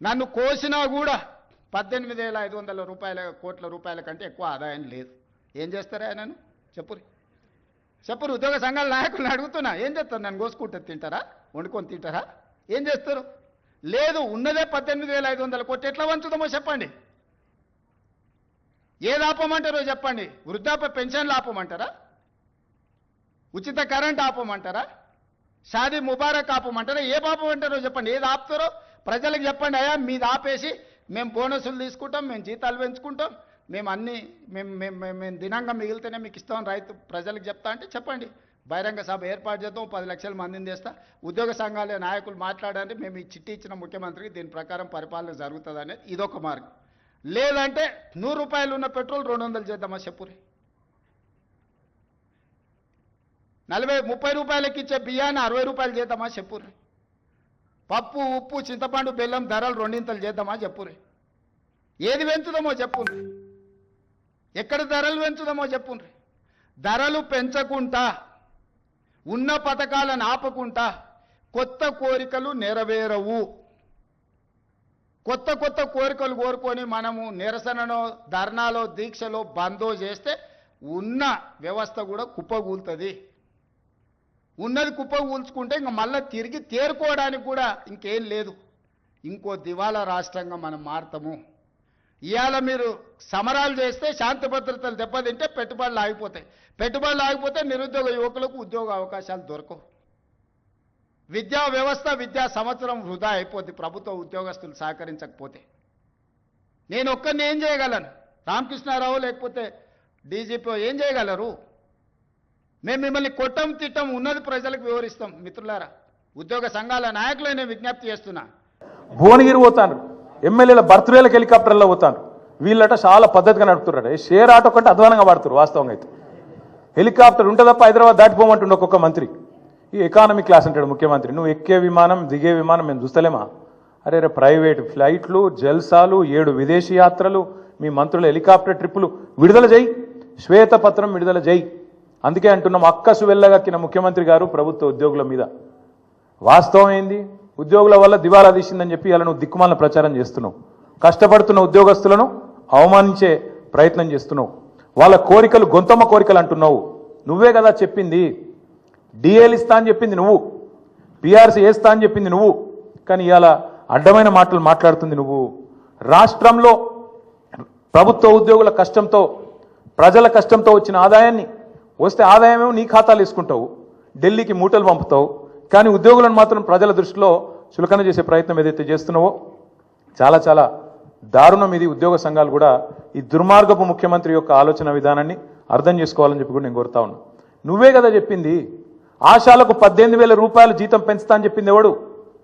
నన్ను కోసినా కూడా 18,500 కోట్ల రూపాయల కంటే ఎక్కువ ఆదాయం లేదు. ఏం చేస్తారా ఆయనను చెప్పురు ఉద్యోగ సంఘాల నాయకులను అడుగుతున్నా, ఏం చేస్తారు? నన్ను కోసుకుంటే తింటారా? వండుకొని తింటారా? ఏం చేస్తారు? లేదు, ఉన్నదే 18,500 కోట్లు. ఎట్లా వంచుదామో చెప్పండి. ఏది ఆపమంటారో చెప్పండి. వృద్ధాప్య పెన్షన్లు ఆపమంటారా? ఉచిత కరెంట్ ఆపమంటారా? షాదీ ముబారక్ ఆపమంటారా? ఏ ఆపమంటారో చెప్పండి. ఏది ఆపుతారో ప్రజలకు చెప్పండి. అయ్యా మీది ఆపేసి మేము బోనసులు తీసుకుంటాం, మేము జీతాలు పెంచుకుంటాం, మేము అన్నీ మేము దినంగా మిగిలితేనే మీకు ఇస్తాం రైతు ప్రజలకు చెప్తా అంటే చెప్పండి. బహిరంగ సభ ఏర్పాటు చేద్దాం, 10 లక్షల మందిని తెస్తా. ఉద్యోగ సంఘాల నాయకులు మాట్లాడండి, మేము ఈ చిట్టి ఇచ్చిన ముఖ్యమంత్రికి దీని ప్రకారం పరిపాలన జరుగుతుంది అనేది ఇదొక మార్గం. లేదంటే 100 రూపాయలు ఉన్న పెట్రోల్ 200 చేద్దామా చెప్పురి. 30 రూపాయలకి ఇచ్చే బియ్యాన్ని 60 రూపాయలు చేద్దామా చెప్పురి. పప్పు ఉప్పు చింతపండు బెల్లం ధరలు 2 చేద్దామా చెప్పురి. ఏది పెంచుదామో చెప్పుండ్రి. ఎక్కడ ధరలు పెంచుదామో చెప్పుండ్రి. ధరలు పెంచకుండా ఉన్న పథకాలను ఆపకుండా కొత్త కోరికలు నెరవేరవు. కొత్త కోరికలు కోరుకొని మనము నిరసనలో ధర్నాలో దీక్షలో బందో చేస్తే ఉన్న వ్యవస్థ కూడా కుప్పగూలుతుంది. ఉన్నది కుప్పగూల్చుకుంటే ఇంకా మళ్ళీ తిరిగి తేరుకోవడానికి కూడా ఇంకేం లేదు. ఇంకో దివాలా రాష్ట్రంగా మనం మారుతాము. ఇవాళ మీరు సమరాలు చేస్తే శాంతి భద్రతలు దెబ్బతింటే పెట్టుబడులు ఆగిపోతాయి. పెట్టుబడులు ఆగిపోతే నిరుద్యోగ యువకులకు ఉద్యోగ అవకాశాలు దొరకవు. విద్యా వ్యవస్థ విద్యా సంవత్సరం వృధా అయిపోద్ది ప్రభుత్వ ఉద్యోగస్తులు సహకరించకపోతే. నేను ఒక్కరిని ఏం చేయగలను? రామకృష్ణారావు లేకపోతే డీజీపీ ఏం చేయగలరు? మేము మిమ్మల్ని కొట్టం తిట్టం, ఉన్నది ప్రజలకు వివరిస్తాం. మిత్రులారా, ఉద్యోగ సంఘాల నాయకులు నేను విజ్ఞప్తి చేస్తున్నా. భువనగిరి పోతాను, ఎమ్మెల్యేల బర్త్డేలకు హెలికాప్టర్లో పోతాను. వీళ్ళట చాలా పద్ధతిగా నడుపుతున్నారట. షేర్ ఆటో కంటే అధ్వానంగా వాడుతున్నారు. వాస్తవంగా అయితే హెలికాప్టర్ ఉంటే తప్ప హైదరాబాద్ దాటిపోమంటుండే ఒక్కొక్క మంత్రి. ఈ ఎకానమీ క్లాస్ అంటాడు ముఖ్యమంత్రి. నువ్వు ఎక్కే విమానం దిగే విమానం మేము చూస్తలేమా? అరే ప్రైవేట్ ఫ్లైట్లు, జల్సాలు, 7 విదేశీ యాత్రలు, మీ మంత్రుల హెలికాప్టర్ ట్రిప్పులు విడుదల చేయి, శ్వేతపత్రం విడుదల చేయి. అందుకే అంటున్నాం, అక్కసు వెళ్ళగక్కిన ముఖ్యమంత్రి గారు ప్రభుత్వ ఉద్యోగుల మీద. వాస్తవం ఏంది? ఉద్యోగుల వల్ల దివాలా తీసిందని చెప్పి ఇలా నువ్వు దిక్కుమాల ప్రచారం చేస్తున్నావు. కష్టపడుతున్న ఉద్యోగస్తులను అవమానించే ప్రయత్నం చేస్తున్నావు. వాళ్ళ కోరికలు గొంతమ్మ కోరికలు అంటున్నావు. నువ్వే కదా చెప్పింది. డిఏలు ఇస్తా అని చెప్పింది నువ్వు, పిఆర్సీ వేస్తా అని చెప్పింది నువ్వు. కానీ ఇవాళ అడ్డమైన మాటలు మాట్లాడుతుంది నువ్వు. రాష్ట్రంలో ప్రభుత్వ ఉద్యోగుల కష్టంతో, ప్రజల కష్టంతో వచ్చిన ఆదాయాన్ని వస్తే ఆదాయమేమో నీ ఖాతాలు వేసుకుంటావు, ఢిల్లీకి మూటలు పంపుతావు. కానీ ఉద్యోగులను మాత్రం ప్రజల దృష్టిలో చులకన చేసే ప్రయత్నం ఏదైతే చేస్తున్నావో చాలా చాలా దారుణం. ఇది ఉద్యోగ సంఘాలు కూడా ఈ దుర్మార్గపు ముఖ్యమంత్రి యొక్క ఆలోచన విధానాన్ని అర్థం చేసుకోవాలని చెప్పి కూడా నేను కోరుతా ఉన్నా. నువ్వే కదా చెప్పింది. ఆశాలకు 18,000 రూపాయలు జీతం పెంచుతా అని చెప్పింది ఎవడు?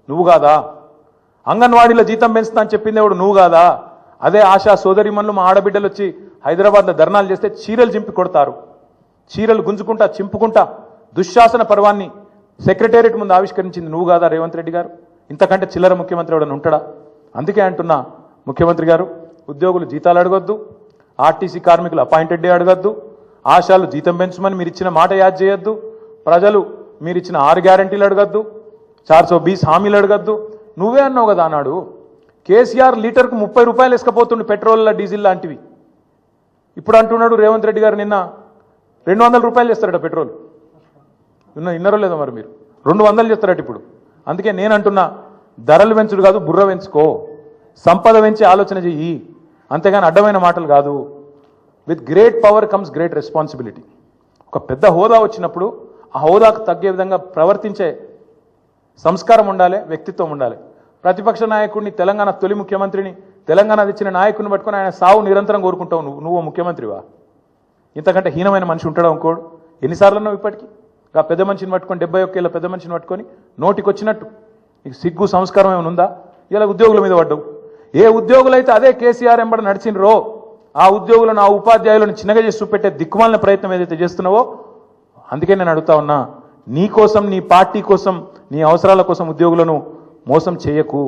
నువ్వు కాదా? అంగన్వాడీలో జీతం పెంచుతా అని చెప్పింది ఎవడు? నువ్వు కాదా? అదే ఆశా సోదరిమణులు మా ఆడబిడ్డలు వచ్చి హైదరాబాద్లో ధర్నాలు చేస్తే చీరలు చింపి కొడతారు. చీరలు గుంజుకుంటా చింపుకుంటా దుశ్శాసన పర్వాన్ని సెక్రటేరియట్ ముందు ఆవిష్కరించింది నువ్వు కాదా రేవంత్ రెడ్డి గారు? ఇంతకంటే చిల్లర ముఖ్యమంత్రి ఎవడన్నా ఉంటాడా? అందుకే అంటున్నా, ముఖ్యమంత్రి గారు, ఉద్యోగులు జీతాలు అడగొద్దు, ఆర్టీసీ కార్మికులు అపాయింటెడ్ డే అడగద్దు, ఆశాలు జీతం పెంచమని మీరు ఇచ్చిన మాట యాద్ చేయొద్దు, ప్రజలు మీరు ఇచ్చిన 6 గ్యారంటీలు అడగద్దు, 420 హామీలు అడగద్దు. నువ్వే అన్నావు కదా అన్నాడు. కేసీఆర్ లీటర్కు 30 రూపాయలు ఇసుకపోతుండు పెట్రోల్ డీజిల్ లాంటివి. ఇప్పుడు అంటున్నాడు రేవంత్ రెడ్డి గారు నిన్న 200 రూపాయలు చేస్తారట పెట్రోల్. విన్నారో లేదో మరి మీరు? 200 చేస్తారట ఇప్పుడు. అందుకే నేను అంటున్నా, ధరలు పెంచుడు కాదు, బుర్ర పెంచుకో, సంపద పెంచి ఆలోచన చెయ్యి, అంతేగాని అడ్డమైన మాటలు కాదు. With great power comes great responsibility. ఒక పెద్ద హోదా వచ్చినప్పుడు ఆ హోదాకు తగ్గే విధంగా ప్రవర్తించే సంస్కారం ఉండాలి, వ్యక్తిత్వం ఉండాలి. ప్రతిపక్ష నాయకుడిని, తెలంగాణ తొలి ముఖ్యమంత్రిని, తెలంగాణ తెచ్చిన నాయకుడిని పట్టుకొని ఆయన సావు నిరంతరం కోరుకుంటావు. నువ్వు ముఖ్యమంత్రివా? ఇంతకంటే హీనమైన మనిషి ఉంటాడా ఇంకోడు? ఎన్నిసార్లు అన్నావు ఇప్పటికీ? ఆ పెద్ద మనిషిని పట్టుకొని, 71 ఏళ్ళ పెద్ద మనిషిని పట్టుకొని నోటికి వచ్చినట్టు నీకు సిగ్గు సంస్కారం ఏమైనా ఉందా? ఇలా ఉద్యోగుల మీద పడ్డావు. ఏ ఉద్యోగులైతే అదే కేసీఆర్ ఎంబడ నడిచినరో ఆ ఉద్యోగులను, ఆ ఉపాధ్యాయులను చిన్నగా చేసి చూపెట్టే దిక్కుమాలిన ప్రయత్నం ఏదైతే చేస్తున్నావో, అందుకే నేను అడుగుతా ఉన్నా, నీ కోసం, నీ పార్టీ కోసం, నీ అవసరాల కోసం ఉద్యోగులను మోసం చేయకు.